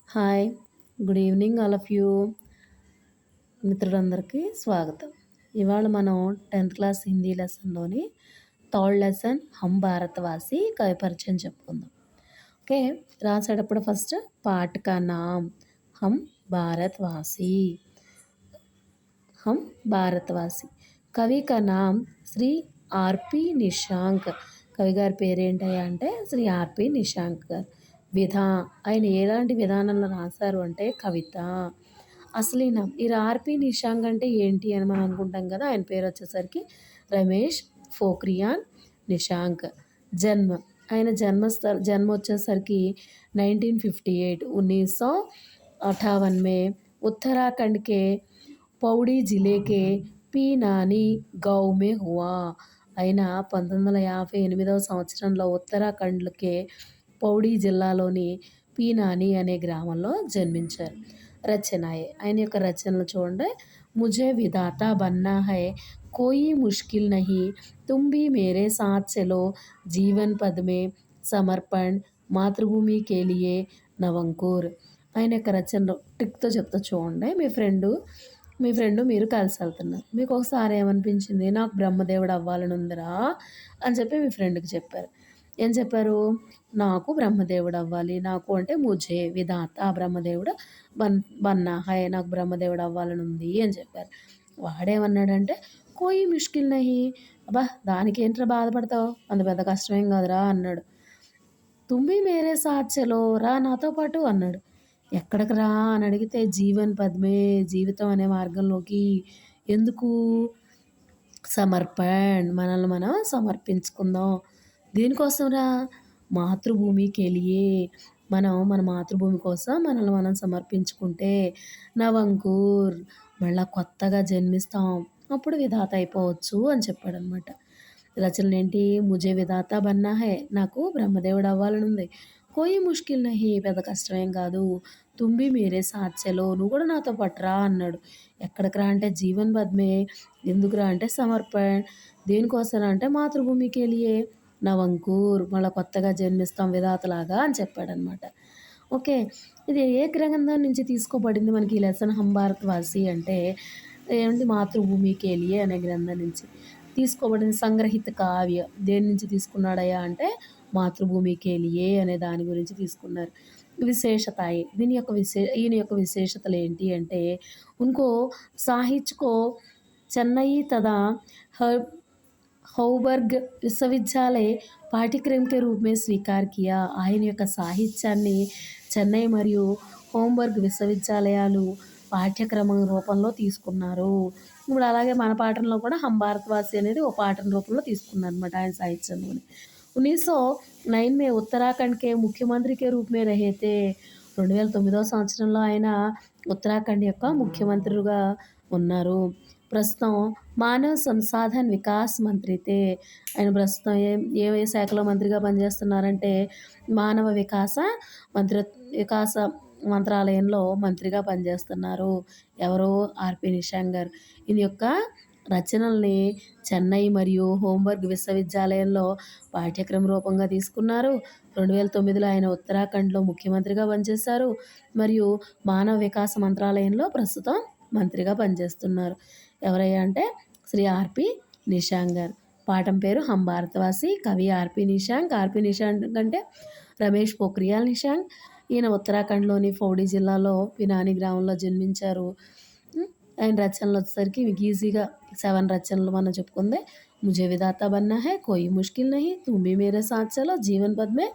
Hi. Good evening all of you. మిత్రులందరికీ స్వాగతం. ఇవాళ మనం 10th క్లాస్ హిందీ లెసన్‌లోని థర్డ్ లెసన్ 'హమ్ భారతవాసి' కవి పరిచయం చెప్పుకుందాం. ఓకే. రాసేటప్పుడు ఫస్ట్ పాఠ్ కా నామ్ హమ్ భారతవాసి. హమ్ భారతవాసి. కవి కా నామ్ శ్రీ ఆర్‌పి నిశాంక్. కవి గారి పేరేంటయ్యా అంటే శ్రీ ఆర్‌పి నిశాంక్ గారు. ఆయన ఎలాంటి విధానంలో రాశారు అంటే కవిత. అసలు ఈ ఆర్‌పి నిశాంక్ అంటే ఏంటి అని మనం అనుకుంటాం కదా! ఆయన పేరు వచ్చేసరికి రమేష్ పోఖ్రియాల్ నిశాంక్. జన్మ ఆయన జన్మ వచ్చేసరికి 1958 1958 में उत्तराखंड के पौड़ी జిలే के పీనాని గావ్ మే హువా. ఆయన 1958వ సంవత్సరంలో ఉత్తరాఖండ్‌కే పౌడి జిల్లాలోని పీనాని అనే గ్రామంలో జన్మించారు. ఆయన యొక్క రచనలు చూడండి. ముझे విధాతా బన్నా హై, కోయి ముష్కిల్ నహీ, తుమ్ భీ మేరే సాత్ చలో, జీవన్ పథ్ మే, సమర్పణ్, మాతృభూమి కే లియే, నవంకుర్. ఆయన యొక్క రచనలు టిక్తో చెప్తా చూడండి. మీ ఫ్రెండు మీరు కలిసి వెళ్తున్నారు. మీకు ఒకసారి ఏమనిపించింది, నాకు బ్రహ్మదేవుడు అవ్వాలని ఉందిరా అని చెప్పి మీ ఫ్రెండ్కి చెప్పారు. ఏం చెప్పారు, నాకు బ్రహ్మదేవుడు అవ్వాలి. నాకు అంటే ముझे విధాత బ్రహ్మదేవుడు బన్నా హై, నాకు బ్రహ్మదేవుడు అవ్వాలని ఉంది అని చెప్పారు. వాడేమన్నాడంటే కోయి ముష్కిల్ నహీ, అబ్బా దానికేంట్రా బాధపడతావు, అంత పెద్ద కష్టమేం కాదురా అన్నాడు. తుమ్మి మేరే సాత్ చలో, రా నాతో పాటు అన్నాడు. ఎక్కడికి రా అని అడిగితే జీవన్ పద్మే, జీవితం అనే మార్గంలోకి. ఎందుకు, సమర్పణ్, మనల్ని మనం సమర్పించుకుందాం. దేనికోసం రా, మాతృభూమికి లియే, మనం మన మాతృభూమి కోసం మనల్ని మనం సమర్పించుకుంటే, నవంకుర్, మళ్ళా కొత్తగా జన్మిస్తాం, అప్పుడు విధాత అయిపోవచ్చు అని చెప్పాడనమాట. రచనలు ఏంటి, ముझे విధాత బన్నా హై, నాకు బ్రహ్మదేవుడు అవ్వాలని ఉంది. కోయి ముష్కిల్ నహీ, పెద్ద కష్టమేం కాదు. తుంబి మేరే సాత్ చలో, నువ్వు కూడా నాతో పట్టురా అన్నాడు. ఎక్కడికి రా అంటే జీవన్ పద్మే, ఎందుకురా అంటే సమర్పణ్, దేనికోసం అంటే మాతృభూమికి లియే, నవంకుర్, మళ్ళీ కొత్తగా జన్మిస్తాం విధాతలాగా అని చెప్పాడనమాట. ఓకే. ఇది ఏ గ్రంథం నుంచి తీసుకోబడింది మనకి ఈ లెసన్ హమ్ భారతవాసి అంటే ఏంటి, మాతృభూమికి లియే అనే గ్రంథం నుంచి తీసుకోబడింది. సంగ్రహిత కావ్య దేని నుంచి తీసుకున్నాడయ్యా అంటే మాతృభూమికి లియే అనే దాని గురించి తీసుకున్నారు. విశేషత, ఈయన యొక్క విశేషతలు ఏంటి అంటే ఉनको సాహిత్య को చెన్నై తదా హౌబర్గ్ విశ్వవిద్యాలయ పాఠ్యక్రమ కే రూప్ మే స్వీకార్ కియా. ఆయన యొక్క సాహిత్యాన్ని చెన్నై మరియు హోంబర్గ్ విశ్వవిద్యాలయాలు పాఠ్యక్రమం రూపంలో తీసుకున్నారు. ఇప్పుడు అలాగే మన పాఠంలో కూడా హమ్ భారతవాసి అనేది ఒక పాఠం రూపంలో తీసుకున్నారు అనమాట ఆయన సాహిత్యంలోని. 1909 में उत्तराखंड के मुख्यमंत्री के रूप में रहे थे. 2009వ సంవత్సరంలో ఆయన ఉత్తరాఖండ్ యొక్క ముఖ్యమంత్రిగా ఉన్నారు. ప్రస్తుతం మానవ సంసాధన్ వికాస్ మంత్రితే. ఆయన ప్రస్తుతం ఏ శాఖలో మంత్రిగా పనిచేస్తున్నారంటే మానవ వికాస మంత్రాలయంలో మంత్రిగా పనిచేస్తున్నారు. ఎవరు, ఆర్‌పి నిశాంక్ గారు. ఈయన యొక్క రచనల్ని చెన్నై మరియు హోంబర్గ్ విశ్వవిద్యాలయంలో పాఠ్యక్రమ రూపంగా తీసుకున్నారు. 2009లో ఆయన ఉత్తరాఖండ్లో ముఖ్యమంత్రిగా పనిచేశారు మరియు మానవ వికాస మంత్రాలయంలో ప్రస్తుతం మంత్రిగా పనిచేస్తున్నారు. ఎవరయ్యా అంటే శ్రీ ఆర్‌పి నిశాంక్ గారు. పాఠం పేరు హమ్ భారతవాసి. కవి ఆర్‌పి నిశాంక్. ఆర్‌పి నిశాంక్ అంటే రమేష్ పోఖ్రియాల్ నిశాంక్. ఈయన ఉత్తరాఖండ్లోని పౌడి జిల్లాలో పినాని గ్రామంలో జన్మించారు. ఆయన రచనలు వచ్చేసరికి మీకు ఈజీగా 7 రచనలు మనం చెప్పుకుందే. ముझे విధాతా బన్నా హై, కోయి ముష్కిల్ నహీ, తుమ్ భీ మేరే సాత్ చలో, జీవన్ పథ్ మే,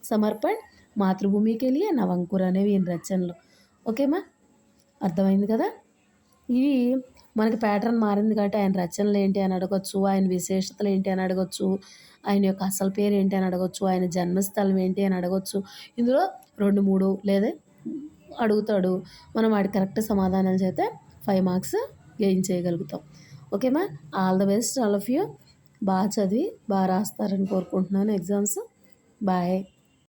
సమర్పణ్, మాతృభూమికి లియే, నవంకుర్ అనేవి ఈయన రచనలు. ఓకేమా, అర్థమైంది కదా. ఇవి మనకి ప్యాటర్న్ మారింది కాబట్టి ఆయన రచనలు ఏంటి అని అడగొచ్చు, ఆయన విశేషతలు ఏంటి అని అడగొచ్చు, ఆయన యొక్క అసలు పేరు ఏంటి అని అడగొచ్చు, ఆయన జన్మస్థలం ఏంటి అని అడగొచ్చు. ఇందులో 2, 3 లేదా అడుగుతాడు. మనం వాడికి కరెక్ట్ సమాధానాలు చేస్తే 5 మార్క్స్ గెయిన్ చేయగలుగుతాం. ఓకేమా, all the best all of you. బాగా చదివి బాగా రాస్తారని కోరుకుంటున్నాను ఎగ్జామ్స్. బాయ్.